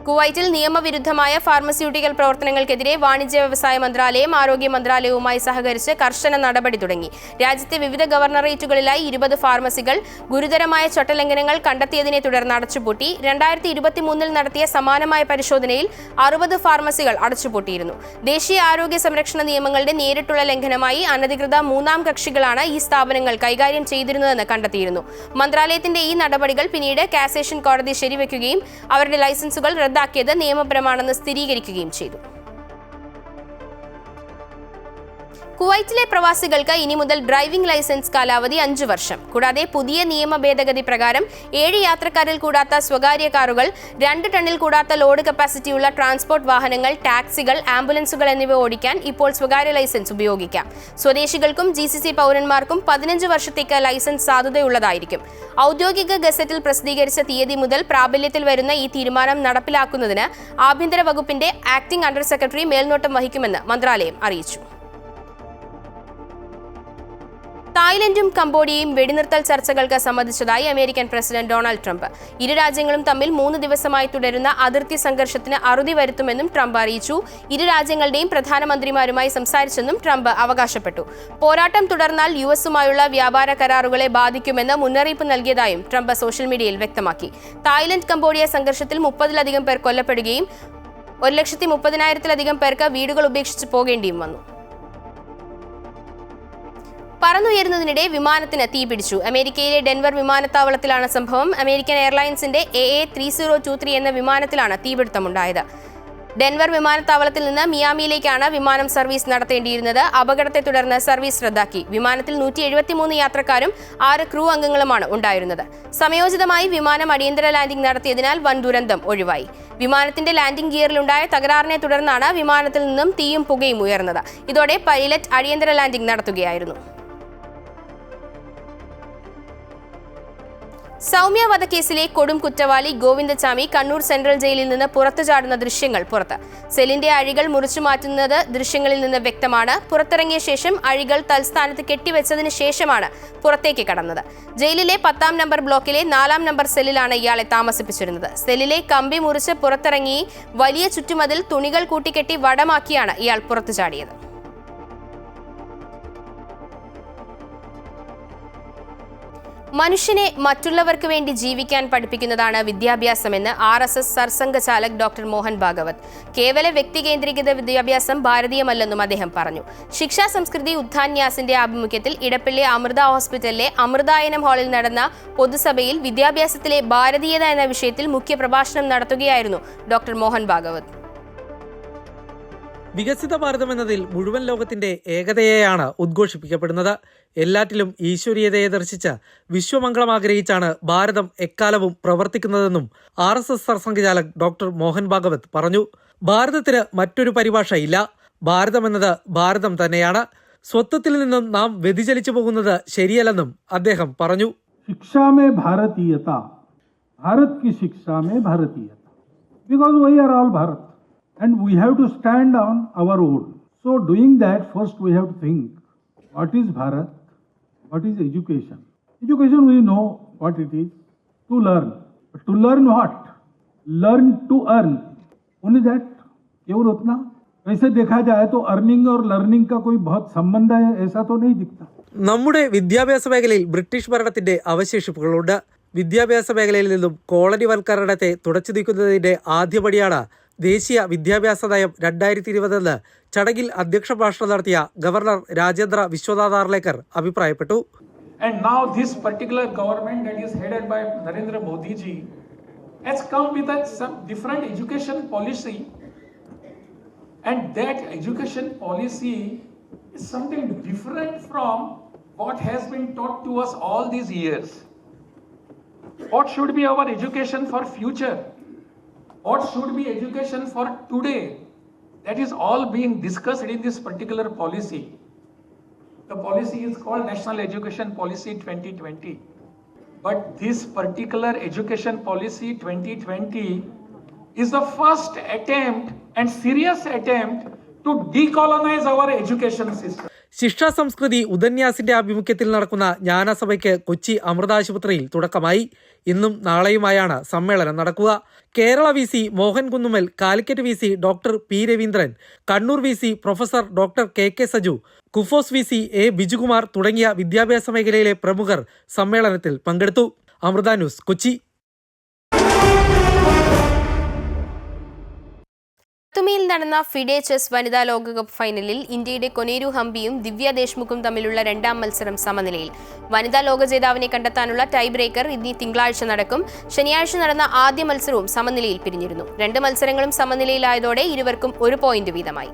കുവൈറ്റിൽ നിയമവിരുദ്ധമായ ഫാർമസ്യൂട്ടിക്കൽ പ്രവർത്തനങ്ങൾക്കെതിരെ വാണിജ്യ വ്യവസായ മന്ത്രാലയം ആരോഗ്യ മന്ത്രാലയവുമായി സഹകരിച്ച് കർശന നടപടി തുടങ്ങി. രാജ്യത്തെ വിവിധ ഗവർണറേറ്റുകളിലായി 20 ഫാർമസികൾ ഗുരുതരമായ ചട്ടലംഘനങ്ങൾ കണ്ടെത്തിയതിനെ തുടർന്ന് അടച്ചുപൂട്ടി. 2023 നടത്തിയ സമാനമായ പരിശോധനയിൽ 60 ഫാർമസികൾ അടച്ചുപൂട്ടിയിരുന്നു. ദേശീയ ആരോഗ്യ സംരക്ഷണ നിയമങ്ങളുടെ നേരിട്ടുള്ള ലംഘനമായി അനധികൃത മൂന്നാം കക്ഷികളാണ് ഈ സ്ഥാപനങ്ങൾ കൈകാര്യം ചെയ്തിരുന്നതെന്ന് കണ്ടെത്തിയിരുന്നു. മന്ത്രാലയത്തിന്റെ ഈ നടപടികൾ പിന്നീട് കാസേഷൻ കോടതി ശരിവെക്കുകയും അവരുടെ ലൈസൻസുകൾ റദ്ദാക്കിയത് നിയമപരമാണെന്ന് സ്ഥിരീകരിക്കുകയും ചെയ്തു. കുവൈറ്റിലെ പ്രവാസികൾക്ക് ഇനി മുതൽ ഡ്രൈവിംഗ് ലൈസൻസ് കാലാവധി 5 വർഷം. കൂടാതെ പുതിയ നിയമ ഭേദഗതി പ്രകാരം 7 യാത്രക്കാരിൽ കൂടാത്ത സ്വകാര്യ കാറുകൾ, 2 ടണ്ണിൽ കൂടാത്ത ലോഡ് കപ്പാസിറ്റിയുള്ള ട്രാൻസ്പോർട്ട് വാഹനങ്ങൾ, ടാക്സികൾ, ആംബുലൻസുകൾ എന്നിവ ഓടിക്കാൻ ഇപ്പോൾ സ്വകാര്യ ലൈസൻസ് ഉപയോഗിക്കാം. സ്വദേശികൾക്കും GCC പൗരന്മാർക്കും 15 വർഷത്തേക്ക് ലൈസൻസ് സാധുതയുള്ളതായിരിക്കും. ഔദ്യോഗിക ഗസറ്റിൽ പ്രസിദ്ധീകരിച്ച തീയതി മുതൽ പ്രാബല്യത്തിൽ വരുന്ന ഈ തീരുമാനം നടപ്പിലാക്കുന്നതിന് ആഭ്യന്തര വകുപ്പിന്റെ ആക്ടിംഗ് അണ്ടർ സെക്രട്ടറി മേൽനോട്ടം വഹിക്കുമെന്ന് മന്ത്രാലയം അറിയിച്ചു. തായ്ലൻഡും കംബോഡിയയും വെടിനിർത്തൽ ചർച്ചകൾക്ക് സമ്മതിച്ചതായി അമേരിക്കൻ പ്രസിഡന്റ് ഡൊണാൾഡ് ട്രംപ്. ഇരു രാജ്യങ്ങളും തമ്മിൽ 3 ദിവസമായി തുടരുന്ന അതിർത്തി സംഘർഷത്തിന് അറുതി വരുത്തുമെന്നും ട്രംപ് അറിയിച്ചു. ഇരു രാജ്യങ്ങളുടെയും പ്രധാനമന്ത്രിമാരുമായി സംസാരിച്ചെന്നും ട്രംപ് അവകാശപ്പെട്ടു. പോരാട്ടം തുടർന്നാൽ US-ഉമായുള്ള വ്യാപാര കരാറുകളെ ബാധിക്കുമെന്ന് മുന്നറിയിപ്പ് നൽകിയതായും ട്രംപ് സോഷ്യൽ മീഡിയയിൽ വ്യക്തമാക്കി. തായ്ലൻഡ് കംബോഡിയ സംഘർഷത്തിൽ 30-ലധികം പേർ കൊല്ലപ്പെടുകയും 130,000-ലധികം പേർക്ക് വീടുകൾ ഉപേക്ഷിച്ച് പോകേണ്ടിയും വന്നു. പറന്നുയരുന്നതിനിടെ വിമാനത്തിന് തീപിടിച്ചു. അമേരിക്കയിലെ ഡെൻവർ വിമാനത്താവളത്തിലാണ് സംഭവം. അമേരിക്കൻ എയർലൈൻസിന്റെ AA3023 എന്ന വിമാനത്തിലാണ് തീപിടുത്തമുണ്ടായത്. ഡെൻവർ വിമാനത്താവളത്തിൽ നിന്ന് മിയാമിയിലേക്കാണ് വിമാനം സർവീസ് നടത്തേണ്ടിയിരുന്നത്. അപകടത്തെ തുടർന്ന് സർവീസ് റദ്ദാക്കി. വിമാനത്തിൽ 173 യാത്രക്കാരും 6 ക്രൂ അംഗങ്ങളുമാണ് ഉണ്ടായിരുന്നത്. സമയോചിതമായി വിമാനം അടിയന്തര ലാൻഡിംഗ് നടത്തിയതിനാൽ വൻ ദുരന്തം ഒഴിവായി. വിമാനത്തിന്റെ ലാൻഡിംഗ് ഗിയറിലുണ്ടായ തകരാറിനെ തുടർന്നാണ് വിമാനത്തിൽ നിന്നും തീയും പുകയും ഉയർന്നത്. ഇതോടെ പൈലറ്റ് അടിയന്തര ലാൻഡിംഗ് നടത്തുകയായിരുന്നു. സൗമ്യ വധക്കേസിലെ കൊടും കുറ്റവാളി ഗോവിന്ദച്ചാമി കണ്ണൂർ സെൻട്രൽ ജയിലിൽ നിന്ന് പുറത്തു ചാടുന്ന ദൃശ്യങ്ങൾ പുറത്ത്. സെല്ലിന്റെ അഴികൾ മുറിച്ചു മാറ്റുന്നത് ദൃശ്യങ്ങളിൽ നിന്ന് വ്യക്തമാണ്. പുറത്തിറങ്ങിയ ശേഷം അഴികൾ തൽസ്ഥാനത്ത് കെട്ടിവെച്ചതിന് ശേഷമാണ് പുറത്തേക്ക് കടന്നത്. ജയിലിലെ 10-ാം നമ്പർ ബ്ലോക്കിലെ 4-ാം നമ്പർ സെല്ലിലാണ് ഇയാളെ താമസിപ്പിച്ചിരുന്നത്. സെല്ലിലെ കമ്പി മുറിച്ച് പുറത്തിറങ്ങി വലിയ ചുറ്റുമതിൽ തുണികൾ കൂട്ടിക്കെട്ടി വടമാക്കിയാണ് ഇയാൾ പുറത്തു ചാടിയത്. മനുഷ്യനെ മറ്റുള്ളവർക്ക് വേണ്ടി ജീവിക്കാൻ പഠിപ്പിക്കുന്നതാണ് വിദ്യാഭ്യാസമെന്ന് RSS സർസംഘചാലക് ഡോക്ടർ മോഹൻ ഭാഗവത്. കേവല വ്യക്തി കേന്ദ്രീകൃത വിദ്യാഭ്യാസം ഭാരതീയമല്ലെന്നും അദ്ദേഹം പറഞ്ഞു. ശിക്ഷാ സംസ്കൃതി ഉദ്ധാന്യാസിന്റെ ആഭിമുഖ്യത്തിൽ ഇടപ്പള്ളി അമൃത ഹോസ്പിറ്റലിലെ അമൃതായനം ഹാളിൽ നടന്ന പൊതുസഭയിൽ വിദ്യാഭ്യാസത്തിലെ ഭാരതീയത എന്ന വിഷയത്തിൽ മുഖ്യപ്രഭാഷണം നടത്തുകയായിരുന്നു ഡോക്ടർ മോഹൻ ഭാഗവത്. വികസിത ഭാരതം എന്നതിൽ മുഴുവൻ ലോകത്തിന്റെ ഏകതയെയാണ് ഉദ്ഘോഷിപ്പിക്കപ്പെടുന്നത്. എല്ലാറ്റിലും ഈശ്വരീയതയെ ദർശിച്ച് വിശ്വമംഗളം ആഗ്രഹിച്ചാണ് ഭാരതം എക്കാലവും പ്രവർത്തിക്കുന്നതെന്നും RSS സർസംഘചാലക് ഡോക്ടർ മോഹൻ ഭാഗവത് പറഞ്ഞു. ഭാരതത്തിന് മറ്റൊരു പരിഭാഷയില്ല. ഭാരതം എന്നത് ഭാരതം തന്നെയാണ്. സ്വത്വത്തിൽ നിന്നും നാം വ്യതിചലിച്ചു പോകുന്നത് ശരിയല്ലെന്നും അദ്ദേഹം പറഞ്ഞു. ശിക്ഷാമേ ഭാരതീയത, ഭാരത് की शिक्षा में भारतीयता, because we are all Bharat and we have to stand on our own. So doing that, first we have to think what is Bharat, what is education. Education we know what it is, to learn. But to learn what? Learn to earn. Only that. केवल उतना. वैसे देखा जाए तो earning और learning का कोई बहुत संबंध है ऐसा तो नहीं दिखता. നമ്മുടെ വിദ്യാഭ്യാസ മേഖലയിൽ ബ്രിട്ടീഷ് ഭരണത്തിന്റെ അവശേഷിപ്പുകളുണ്ട്. വിദ്യാഭ്യാസ മേഖലയിൽ നിന്നും കോളനിവൽക്കരണത്തെ തുടച്ചു നീക്കുന്നതിന്റെ ആദ്യപടിയാണ് ദേശീയ വിദ്യാഭ്യാസ നയം 2020 ചടങ്ങിൽ അധ്യക്ഷ ഭാഷണം നടത്തിയ ഗവർണർ രാജേന്ദ്ര വിശ്വനാഥ് ആർലേക്കർ അഭിപ്രായപ്പെട്ടു. And now this particular government that is headed by Narendra Modi ji has come with some different education policy, and that education policy is something different from what has been taught to us all these years. What should be our education for future? What should be education for today? That is all being discussed in this particular policy. The policy is called National Education Policy 2020. But this particular Education Policy 2020 is the first attempt and serious attempt to decolonize our education system. ശിക്ഷാ സംസ്കൃതി ഉദന്യാസിന്റെ ആഭിമുഖ്യത്തിൽ നടക്കുന്ന ജ്ഞാനസഭയ്ക്ക് കൊച്ചി അമൃതാശുപത്രിയിൽ തുടക്കമായി. ഇന്നും നാളെയുമായാണ് സമ്മേളനം നടക്കുക. Kerala VC Mohan Kunnummal, Calicut VC doctor P Raveendran, Kannur VC professor doctor KK Saju, KUFOS VC A Bijukumar തുടങ്ങിയ വിദ്യാഭ്യാസ മേഖലയിലെ പ്രമുഖർ സമ്മേളനത്തിൽ പങ്കെടുത്തു. അമൃത ന്യൂസ്, കൊച്ചി. തുമിയിൽ നടന്ന ഫിഡെ ചെസ് വനിതാ ലോകകപ്പ് ഫൈനലിൽ ഇന്ത്യയുടെ കൊനേരു ഹംപിയും ദിവ്യ ദേശ്മുഖും തമ്മിലുള്ള 2ാം മത്സരം സമനിലയിൽ. വനിതാ ലോക ജേതാവിനെ കണ്ടെത്താനുള്ള ടൈ ബ്രേക്കർ ഇനി തിങ്കളാഴ്ച നടക്കും. ശനിയാഴ്ച നടന്ന ആദ്യ മത്സരവും സമനിലയിൽ പിരിഞ്ഞിരുന്നു. 2 മത്സരങ്ങളും സമനിലയിലായതോടെ ഇരുവർക്കും 1 പോയിന്റ് വീതമായി.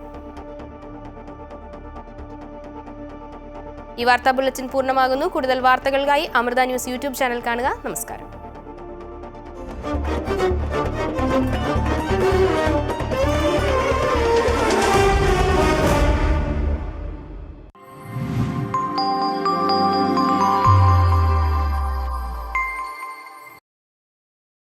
ഈ വാർത്താ ബുള്ളറ്റിൻ പൂർണ്ണമാകുന്നു. കൂടുതൽ വാർത്തകൾക്കായി അമൃത ന്യൂസ് യൂട്യൂബ് ചാനൽ കാണുക. നമസ്കാരം.